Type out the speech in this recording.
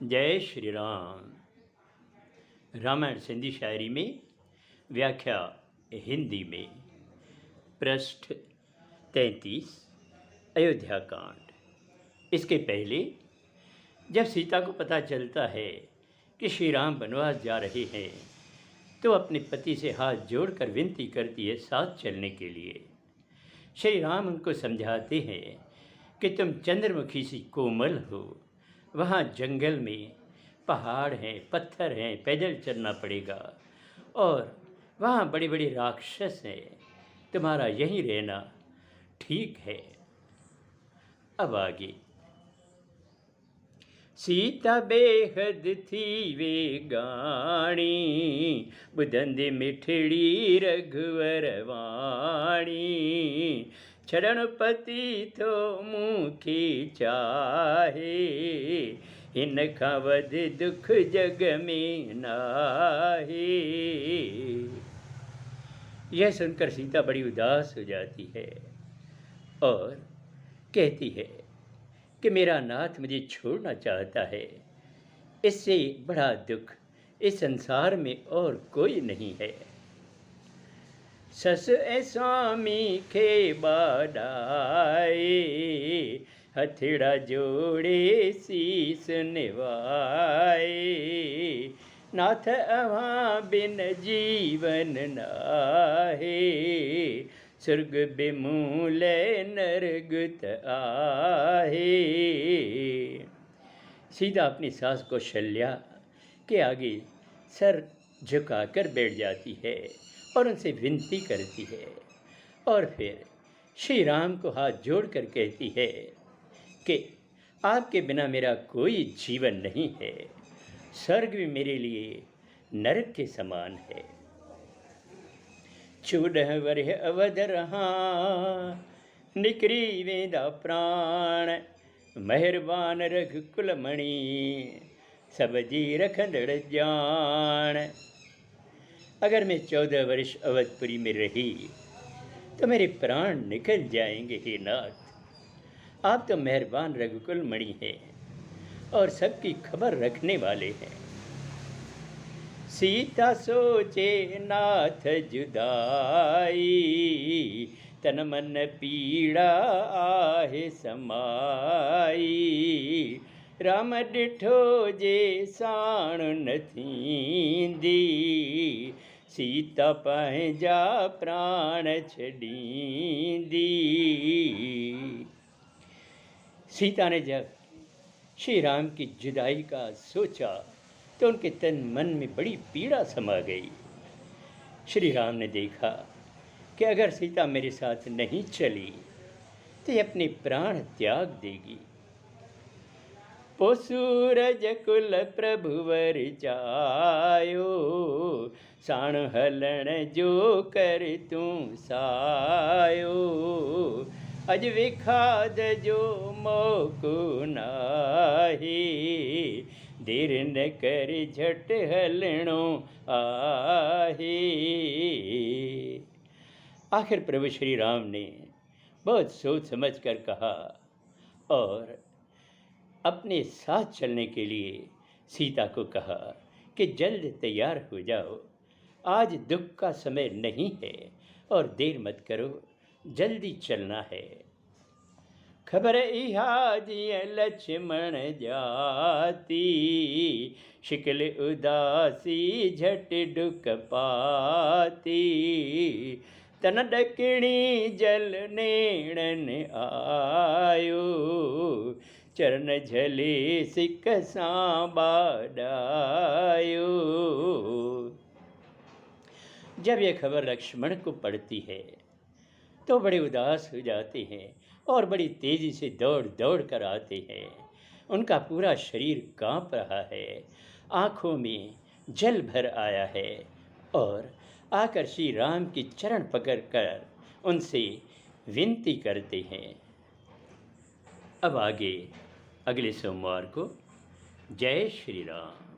जय श्री राम। रामायण सिंधी शायरी में व्याख्या हिंदी में। पृष्ठ 33 अयोध्या कांड। इसके पहले जब सीता को पता चलता है कि श्री राम वनवास जा रहे हैं तो अपने पति से हाथ जोड़कर विनती करती है साथ चलने के लिए। श्री राम उनको समझाते हैं कि तुम चंद्रमुखी सी कोमल हो, वहाँ जंगल में पहाड़ हैं, पत्थर हैं, पैदल चलना पड़ेगा और वहाँ बड़े बड़े राक्षस हैं, तुम्हारा यहीं रहना ठीक है। अब आगे। सीता बेहद थी वेगाणी, बुधंदे मिठड़ी रघुवर वाणी, चरणपति तो मुखी चाहे, इनका वध दुख जग में नाहे। यह सुनकर सीता बड़ी उदास हो जाती है और कहती है कि मेरा नाथ मुझे छोड़ना चाहता है, इससे बड़ा दुख इस संसार में और कोई नहीं है। सस ए स्वामी के बाडाए, हथेड़ा जोड़े शीस निवाए, नाथ अहाँ बिन जीवन नाहे, स्वर्ग बिमूल नरगत आहे। सीता अपनी सास कौशल्या के आगे सर झुकाकर बैठ जाती है और उनसे विनती करती है और फिर श्री राम को हाथ जोड़कर कहती है कि आपके बिना मेरा कोई जीवन नहीं है, स्वर्ग भी मेरे लिए नरक के समान है। 14 वर्ष अवध रहा, निकरी वेंदा प्राण, मेहरबान रघुकुल मणि, सब जी रखंदड़ जान। अगर मैं 14 वर्ष अवधपुरी में रही तो मेरे प्राण निकल जाएंगे हे नाथ। आप तो मेहरबान रघुकुल मणि हैं और सबकी खबर रखने वाले हैं। सीता सोचे नाथ जुदाई, तन मन पीड़ा आहे समाई, राम डिठो जे साण न थींदी, सीता पंहिंजा प्राण छॾींदी। सीता ने जब श्री राम की जुदाई का सोचा तो उनके तन मन में बड़ी पीड़ा समा गई। श्री राम ने देखा कि अगर सीता मेरे साथ नहीं चली तो ये अपने प्राण त्याग देगी। पोसूरज कुल प्रभुवर जायो, साण हलण जो कर तू सायो, अज विखाद जो मौको नाहे, देर न कर झट हलणो आहे। आखिर प्रभु श्री राम ने बहुत सोच समझ कर कहा और अपने साथ चलने के लिए सीता को कहा कि जल्द तैयार हो जाओ, आज दुख का समय नहीं है और देर मत करो, जल्दी चलना है। खबर इहा जिय लक्ष्मण जाती, शिकल उदासी झट डुक पाती, तन डकणी जल नेणन आयो, चरण झले सिक सां बाडायो। जब यह खबर लक्ष्मण को पड़ती है तो बड़े उदास हो जाते हैं और बड़ी तेज़ी से दौड़ दौड़ कर आते हैं। उनका पूरा शरीर कांप रहा है, आँखों में जल भर आया है और आकर श्री राम की चरण पकड़कर उनसे विनती करते हैं। अब आगे अगले सोमवार को। जय श्री राम।